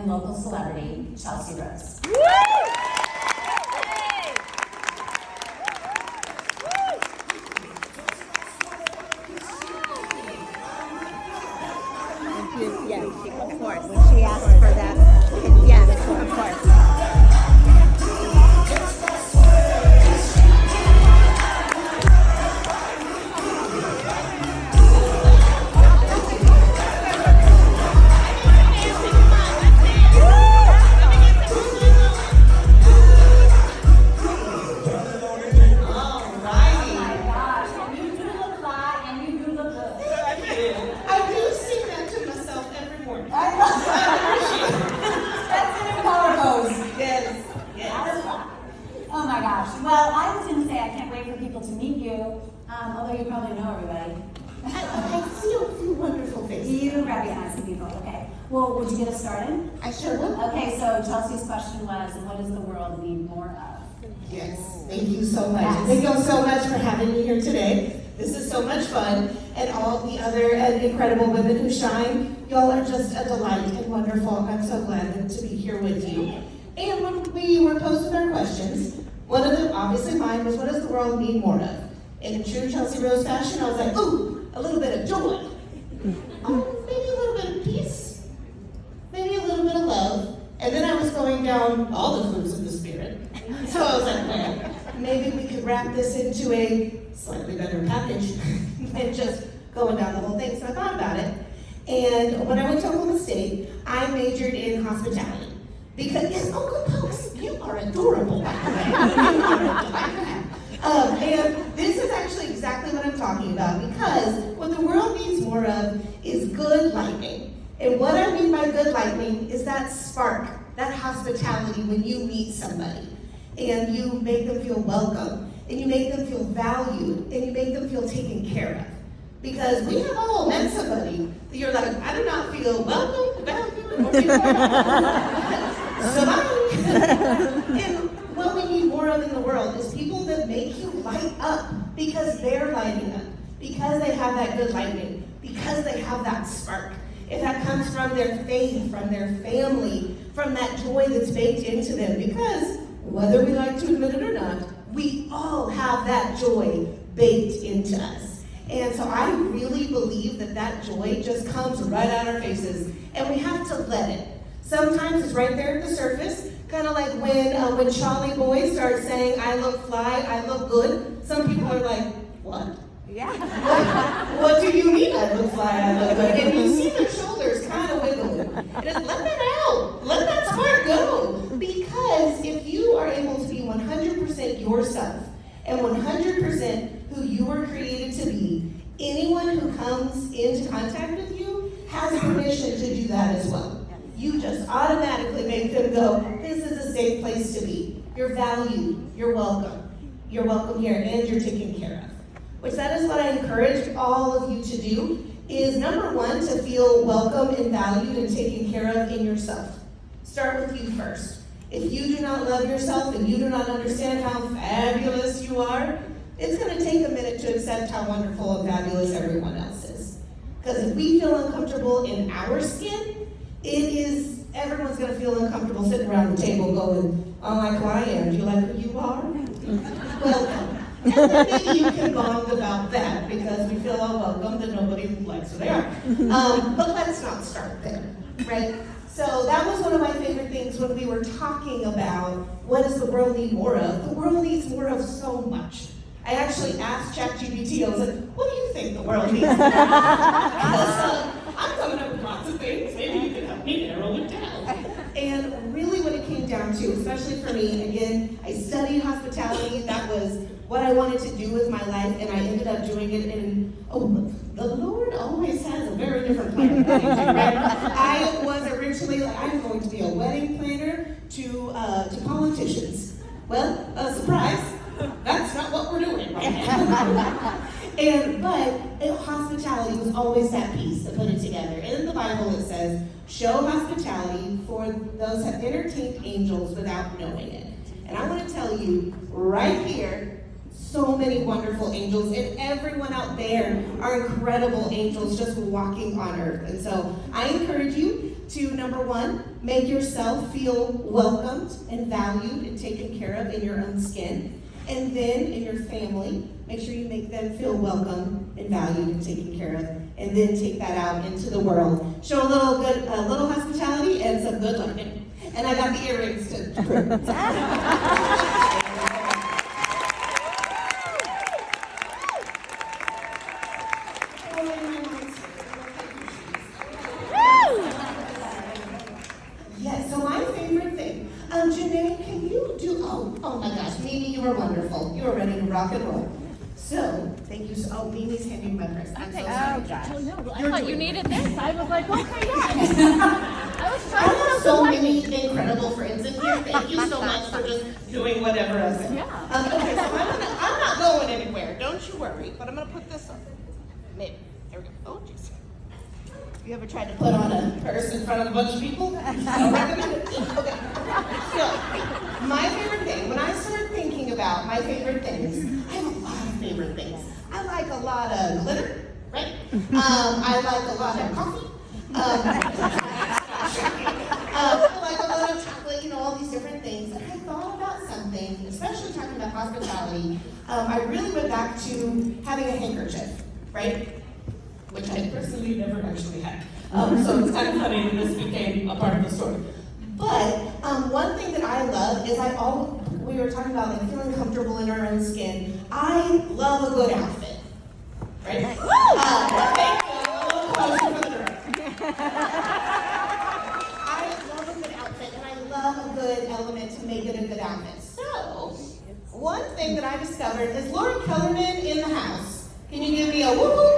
and local celebrity, Chelsea Rose. Yes, of course. When she asked for that, yes, of course. Oh my gosh. Well, I was going to say I can't wait for people to meet you, although you probably know everybody. I see a few wonderful faces. You recognize the people, okay. Well, would you get us started? I sure will. Okay, so Chelsea's question was, what does the world need more of? Yes, thank you so much. Yes. Thank you all so much for having me here today. This is so much fun, and all the other incredible women who shine. Y'all are just a delight and wonderful. I'm so glad to be here with you. And when we were posed with our questions, one of them, obviously mine, was what does the world need more of? In true Chelsea Rose fashion, I was like, ooh, a little bit of joy. Oh, maybe a little bit of peace. Maybe a little bit of love. And then I was going down all the fruits of the Spirit. So I was like, well, maybe we could wrap this into a slightly better package and just going down the whole thing. So I thought about it. And when I went to Oklahoma State, I majored in hospitality. Because, yes, Uncle Pokes, you are adorable, by the way. And this is actually exactly what I'm talking about, because what the world needs more of is good lightning. And what I mean by good lightning is that spark, that hospitality when you meet somebody and you make them feel welcome, and you make them feel valued, and you make them feel taken care of. Because we have all met somebody that you're like, I do not feel welcome, valued, or taken care of. So and what we need more of in the world is people that make you light up because they're lighting up, because they have that good lightning, because they have that spark. If that comes from their faith, from their family, from that joy that's baked into them, because whether we like to admit it or not, we all have that joy baked into us. And so I really believe that that joy just comes right out our faces, and we have to let it. Sometimes it's right there at the surface, kind of like when Charlie Boy starts saying, I look fly, I look good. Some people are like, what? Yeah. What do you mean I look fly, I look good? And you see their shoulders kind of wiggling. And it's, let that out. Let that spark go. Because if you are able to be 100% yourself and 100% who you were created to be, anyone who comes into contact with you has permission to do that as well. You just automatically make them go, this is a safe place to be. You're valued, you're welcome. You're welcome here, and you're taken care of. Which that is what I encourage all of you to do, is number one, to feel welcome and valued and taken care of in yourself. Start with you first. If you do not love yourself and you do not understand how fabulous you are, it's going to take a minute to accept how wonderful and fabulous everyone else is. Because if we feel uncomfortable in our skin, everyone's going to feel uncomfortable sitting around the table going, I like who I am. Do you like who you are? Welcome. And then maybe you can bond about that, because we feel all welcome that nobody likes who they are. But let's not start there, right? So that was one of my favorite things when we were talking about what does the world need more of. The world needs more of so much. I actually asked ChatGPT, I was like, what do you think the world needs more of? Because I'm coming up with lots of things. Maybe you can help me narrow it down. And really what it came down to, especially for me, again, I studied hospitality. That was what I wanted to do with my life, and I ended up doing it in, the Lord always has a very different plan. Right? I was originally like, I'm going to be a wedding planner to politicians. Well, surprise, that's not what we're doing right now. But hospitality was always that piece that put it together. And in the Bible it says, show hospitality, for those have entertained angels without knowing it. And I want to tell you, right here, so many wonderful angels, and everyone out there are incredible angels just walking on earth. And so I encourage you to, number one, make yourself feel welcomed and valued and taken care of in your own skin. And then in your family, make sure you make them feel welcome and valued and taken care of. And then take that out into the world. Show a little hospitality and some good learning. And I got the earrings to prove it. Yes, so my favorite thing. Janae, can you do, oh my gosh, Mimi, you were wonderful. You were ready to rock and roll. So, thank you so, Mimi's handing my purse. I'm so sorry. Oh, gosh. Oh, no, I You're thought doing you it. needed this. I was like, okay, yeah. I was I trying have to so many incredible friends in here. Thank you so much for just doing whatever I said. Yeah. Okay, so I'm not going anywhere. Don't you worry. But I'm gonna put this on. Maybe. There we go. Oh, jeez. You ever tried to put on a purse in front of a bunch of people? I don't recommend it. Okay. So, my favorite thing, when I started thinking about my favorite things, I have a lot of favorite things. I like a lot of glitter, right? I like a lot of coffee. I like a lot of chocolate, all these different things. And I thought about something, especially talking about hospitality. I really went back to having a handkerchief, right? Which I personally never actually had. So it's kind of funny that this became a part of the story. But one thing that I love is we were talking about like feeling comfortable in our own skin. I love a good outfit, right? Thank you. A little closer for the director. I love a good outfit, and I love a good element to make it a good outfit. So, one thing that I discovered is Lauren Kellerman in the house. Can you give me a woo?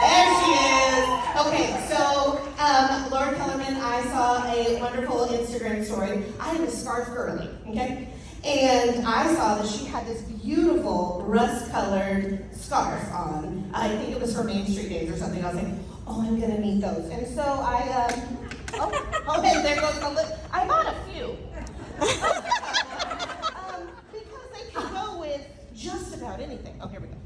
There she is. Okay, so Lauren Kellerman, I saw a wonderful Instagram story. I am a scarf girly, okay? And I saw that she had this beautiful rust-colored scarf on. I think it was her Main Street Days or something. I was like, oh, I'm gonna need those. And so I, okay, there goes the list. I bought a few. Because they can go with just about anything. Oh, here we go.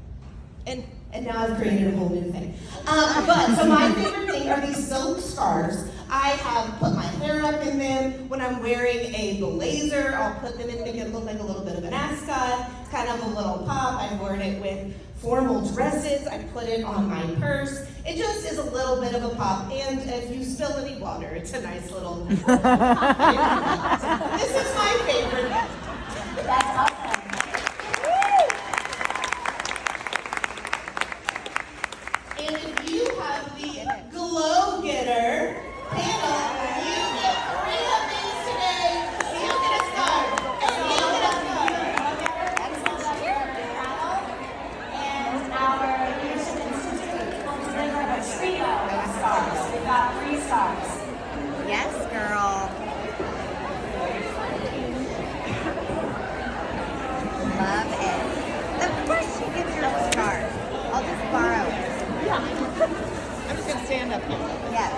And now I've created a whole new thing. So my favorite thing are these silk scarves. I have put my hair up in them. When I'm wearing a blazer, I'll put them in, make it look like a little bit of an ascot, kind of a little pop. I've worn it with formal dresses. I put it on my purse. It just is a little bit of a pop. And if you spill any water, it's a nice little. This is my favorite. That's awesome. And if you have the Glow Getter panel, you get 3 of these today. You get a scarf. And you get a scarf. And our Leadership Institute will deliver a trio of stars. We've got 3 stars. Yes, girl. Love it. Of course she gives her a scarf. I'll just borrow it. I'm just going to stand up here. Yes.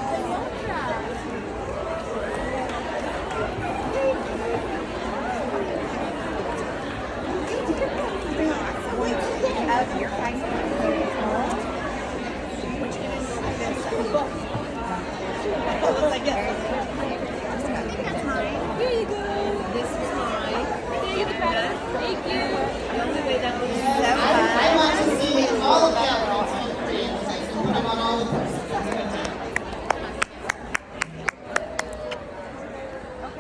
Oh, you're fine.